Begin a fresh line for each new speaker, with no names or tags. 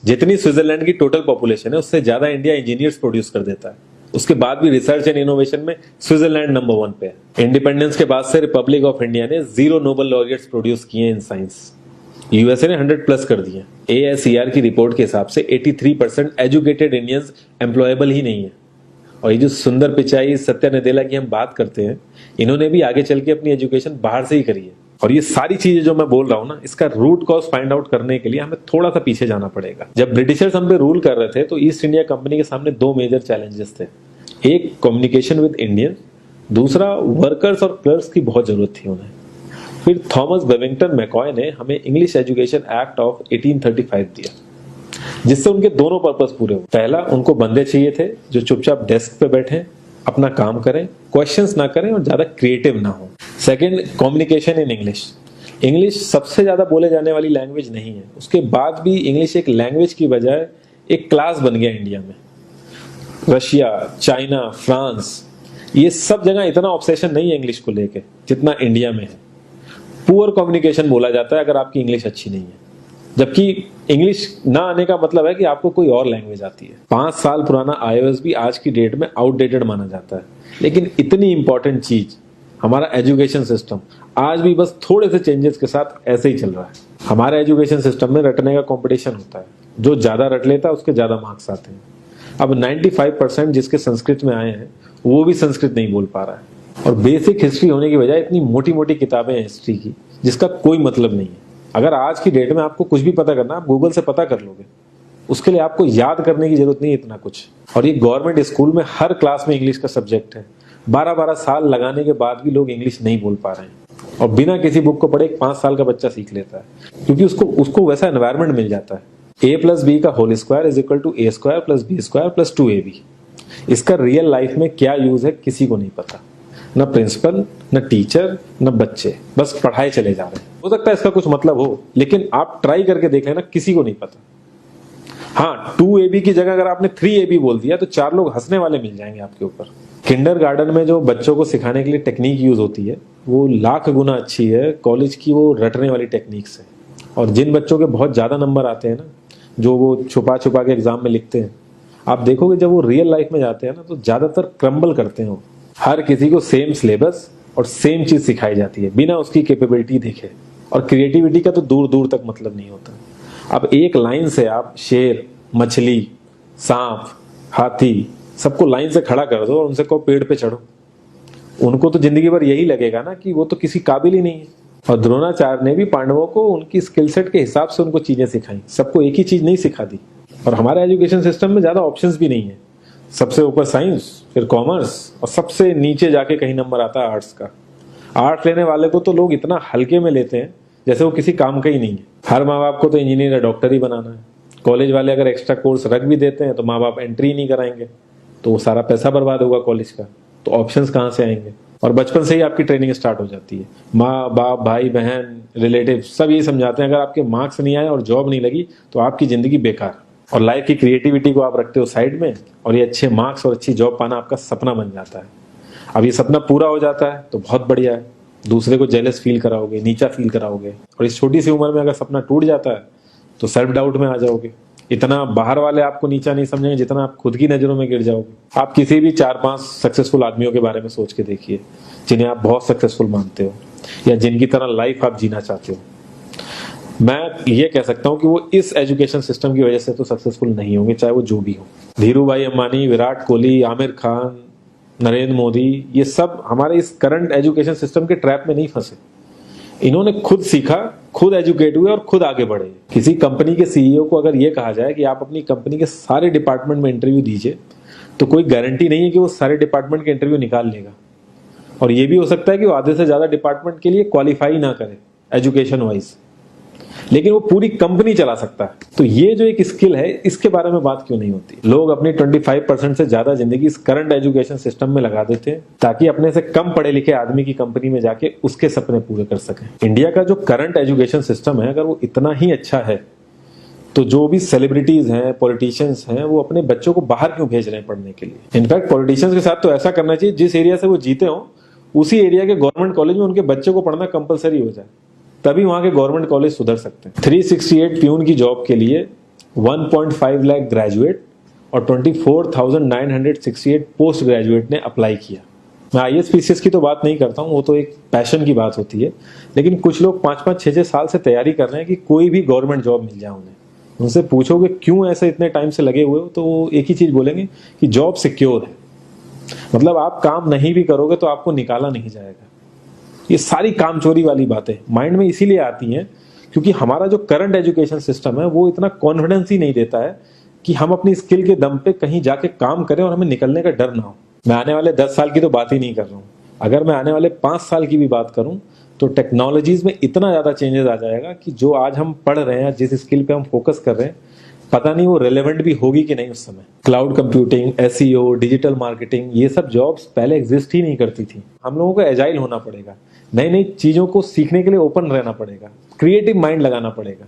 जितनी स्विट्जरलैंड की total population है उससे ज्यादा इंडिया इंजीनियर्स प्रोड्यूस कर देता है। उसके बाद भी रिसर्च एंड इनोवेशन में स्विट्जरलैंड नंबर 1 पे है। इंडिपेंडेंस के बाद से रिपब्लिक ऑफ इंडिया ने 0 नोबेल लॉरियट्स प्रोड्यूस किए इन साइंस। यूएसए ने 100 प्लस कर दिए। ASER की रिपोर्ट के हिसाब से 83% एजुकेटेड इंडियंस एम्प्लॉयबल ही नहीं है। और ये जो सुंदर पिचाई, सत्या नदेला की हम बात करते हैं, इन्होंने भी आगे चल के अपनी एजुकेशन बाहर से ही करी है। और ये सारी चीजें जो मैं बोल रहा हूं ना, इसका रूट कॉज फाइंड आउट करने के लिए हमें थोड़ा सा पीछे जाना पड़ेगा। जब ब्रिटिशर्स हम पे रूल कर रहे थे तो ईस्ट इंडिया कंपनी के सामने 2 मेजर चैलेंजेस थे। एक, कम्युनिकेशन विद इंडियन, दूसरा वर्कर्स और क्लर्क्स की बहुत जरूरत थी उन्हें। फिर थॉमस बेविंगटन मैकॉय ने हमें इंग्लिश एजुकेशन एक्ट ऑफ 1835 दिया, जिससे उनके दोनों पर्पस पूरे हुए। पहला, उनको बंदे चाहिए थे जो चुपचाप डेस्क पे बैठे, अपना काम करें, क्वेश्चंस ना करें और ज्यादा क्रिएटिव ना हो। Second, communication in English. English सबसे ज्यादा बोले जाने वाली लैंग्वेज नहीं है, उसके बाद भी इंग्लिश एक लैंग्वेज की बजाय एक क्लास बन गया इंडिया में। रशिया, चाइना, फ्रांस, ये सब जगह इतना ऑब्सेशन नहीं है इंग्लिश को लेके जितना इंडिया में है। पुअर कम्युनिकेशन बोला जाता है अगर आपकी इंग्लिश अच्छी नहीं है, जबकि इंग्लिश ना आने का मतलब है कि आपको कोई और लैंग्वेज आती है। 5 साल पुराना iOS भी आज की डेट में आउटडेटेड माना जाता है। लेकिन इतनी इंपॉर्टेंट चीज, हमारा एजुकेशन सिस्टम, आज भी बस थोड़े से चेंजेस के साथ ऐसे ही चल रहा है। हमारे एजुकेशन सिस्टम में रटने का कंपटीशन होता है, जो ज्यादा रट लेता है उसके ज्यादा मार्क्स आते हैं। अब 95% जिसके संस्कृत में आए हैं वो भी संस्कृत नहीं बोल पा रहा है। और बेसिक हिस्ट्री होने की बजाय इतनी मोटी मोटी किताबें हैं हिस्ट्री की जिसका कोई मतलब नहीं है। अगर आज की डेट में आपको कुछ भी पता करना, आप गूगल से पता कर लोगे। उसके लिए आपको याद करने की जरूरत नहीं है इतना कुछ। और ये गवर्नमेंट स्कूल में हर क्लास में इंग्लिश का सब्जेक्ट है। 12-12 साल लगाने के बाद भी लोग इंग्लिश नहीं बोल पा रहे हैं। और बिना किसी बुक को पढ़े 5 साल का बच्चा सीख लेता है, क्योंकि उसको वैसा एनवायरमेंट मिल जाता है। A+B का whole square is equal to A² + B² + 2AB। इसका रियल लाइफ में क्या यूज है किसी को नहीं पता, न प्रिंसिपल, न टीचर, न बच्चे, बस पढ़ाए चले जा रहे हैं। हो सकता है इसका कुछ मतलब हो, लेकिन आप ट्राई करके देख लेना, किसी को नहीं पता। हाँ, 2AB की जगह अगर आपने 3AB बोल दिया तो 4 लोग हंसने वाले मिल जाएंगे आपके ऊपर। किंडरगार्टन में जो बच्चों को सिखाने के लिए टेक्निक यूज होती है वो लाख गुना अच्छी है कॉलेज की वो रटने वाली टेक्निक से। और जिन बच्चों के बहुत ज्यादा नंबर आते हैं ना, जो वो छुपा छुपा के एग्जाम में लिखते हैं, आप देखोगे जब वो रियल लाइफ में जाते हैं ना तो ज्यादातर क्रम्बल करते हैं वो। हर किसी को सेम सिलेबस और सेम चीज सिखाई जाती है बिना उसकी कैपेबिलिटी देखे। और क्रिएटिविटी का तो दूर दूर तक मतलब नहीं होता। अब एक लाइन से आप शेर, मछली, सांप, हाथी सबको लाइन से खड़ा कर दो और उनसे कहो पेड़ पे चढ़ो, उनको तो जिंदगी भर यही लगेगा ना कि वो तो किसी काबिल ही नहीं है। और द्रोणाचार्य ने भी पांडवों को उनकी स्किल सेट के हिसाब से उनको चीजें सिखाई, सबको एक ही चीज नहीं सिखा दी। और हमारे एजुकेशन सिस्टम में ज्यादा ऑप्शंस भी नहीं है। सबसे ऊपर साइंस, फिर कॉमर्स, और सबसे नीचे जाके कहीं नंबर आता है आर्ट्स का। आर्ट्स लेने वाले को तो लोग इतना हल्के में लेते हैं जैसे वो किसी काम का ही नहीं है। हर माँ बाप को तो इंजीनियर या डॉक्टर ही बनाना है। कॉलेज वाले अगर एक्स्ट्रा कोर्स रख भी देते हैं तो माँ बाप एंट्री नहीं कराएंगे, तो वो सारा पैसा बर्बाद होगा कॉलेज का। तो ऑप्शंस कहाँ से आएंगे? और बचपन से ही आपकी ट्रेनिंग स्टार्ट हो जाती है। माँ बाप, भाई बहन, रिलेटिव सब ये समझाते हैं अगर आपके मार्क्स नहीं आए और जॉब नहीं लगी तो आपकी जिंदगी बेकार। और लाइफ की क्रिएटिविटी को आप रखते हो साइड में, और ये अच्छे मार्क्स और अच्छी जॉब पाना आपका सपना बन जाता है। अब ये सपना पूरा हो जाता है तो बहुत बढ़िया है, दूसरे को जेलस फील कराओगे, नीचा फील कराओगे। और इस छोटी सी उम्र में अगर सपना टूट जाता है तो सेल्फ डाउट में आ जाओगे। इतना बाहर वाले आपको नीचा नहीं समझेंगे जितना आप खुद की नजरों में गिर जाओगे। आप किसी भी 4-5 सक्सेसफुल आदमियों के बारे में सोच के देखिए जिन्हें आप बहुत सक्सेसफुल मानते हो या जिनकी तरह लाइफ आप जीना चाहते हो। मैं ये कह सकता हूं कि वो इस एजुकेशन सिस्टम की वजह से तो सक्सेसफुल नहीं होंगे, चाहे वो जो भी हो। धीरू भाई अंबानी, विराट कोहली, आमिर खान, नरेंद्र मोदी, ये सब हमारे इस करंट एजुकेशन सिस्टम के ट्रैप में नहीं फंसे। इन्होंने खुद सीखा, खुद एजुकेट हुए और खुद आगे बढ़े। किसी कंपनी के सीईओ को अगर ये कहा जाए कि आप अपनी कंपनी के सारे डिपार्टमेंट में इंटरव्यू दीजिए, तो कोई गारंटी नहीं है कि वो सारे डिपार्टमेंट के इंटरव्यू निकाल लेगा। और ये भी हो सकता है कि वो आधे से ज्यादा डिपार्टमेंट के लिए क्वालिफाई ना करे एजुकेशन वाइज, लेकिन वो पूरी कंपनी चला सकता है। तो ये जो एक स्किल है, इसके बारे में बात क्यों नहीं होती? लोग अपनी 25% से ज्यादा जिंदगी इस करंट एजुकेशन सिस्टम में लगा देते हैं ताकि अपने से कम पढ़े लिखे आदमी की कंपनी में जाके उसके सपने पूरे कर सकें। इंडिया का जो करंट एजुकेशन सिस्टम है, अगर वो इतना ही अच्छा है तो जो भी सेलिब्रिटीज हैं, पॉलिटिशियंस हैं, वो अपने बच्चों को बाहर क्यों भेज रहे हैं पढ़ने के लिए? इनफैक्ट पॉलिटिशियंस के साथ तो ऐसा करना चाहिए जिस एरिया से वो जीते हो उसी एरिया के गवर्नमेंट कॉलेज में उनके बच्चे को पढ़ना कंपलसरी हो जाए, तभी वहां के गवर्नमेंट कॉलेज सुधर सकते हैं। 368 प्यून की जॉब के लिए 1.5 लाख ग्रेजुएट और 24,968 पोस्ट ग्रेजुएट ने अप्लाई किया। मैं IAS PCS की तो बात नहीं करता हूँ, वो तो एक पैशन की बात होती है, लेकिन कुछ लोग 5-5, 6-6 साल से तैयारी कर रहे हैं कि कोई भी गवर्नमेंट जॉब मिल जाए उन्हें। उनसे पूछोगे क्यों ऐसे इतने टाइम से लगे हुए हो, तो वो एक ही चीज बोलेंगे कि जॉब सिक्योर है। मतलब आप काम नहीं भी करोगे तो आपको निकाला नहीं जाएगा। ये सारी कामचोरी वाली बातें माइंड में इसीलिए आती हैं क्योंकि हमारा जो करंट एजुकेशन सिस्टम है वो इतना कॉन्फिडेंस ही नहीं देता है कि हम अपनी स्किल के दम पे कहीं जाके काम करें और हमें निकलने का डर ना हो। मैं आने वाले 10 साल की तो बात ही नहीं कर रहा हूँ, अगर मैं आने वाले 5 साल की भी बात करूं तो टेक्नोलॉजीज में इतना ज्यादा चेंजेस आ जाएगा कि जो आज हम पढ़ रहे हैं, जिस स्किल पे हम फोकस कर रहे हैं, पता नहीं वो रेलेवेंट भी होगी कि नहीं उस समय। Cloud computing, SEO, digital marketing, ये सब जॉब्स पहले एग्जिस्ट ही नहीं करती थी। हम लोगों को एजाइल होना पड़ेगा, नई नई चीजों को सीखने के लिए ओपन रहना पड़ेगा, क्रिएटिव माइंड लगाना पड़ेगा।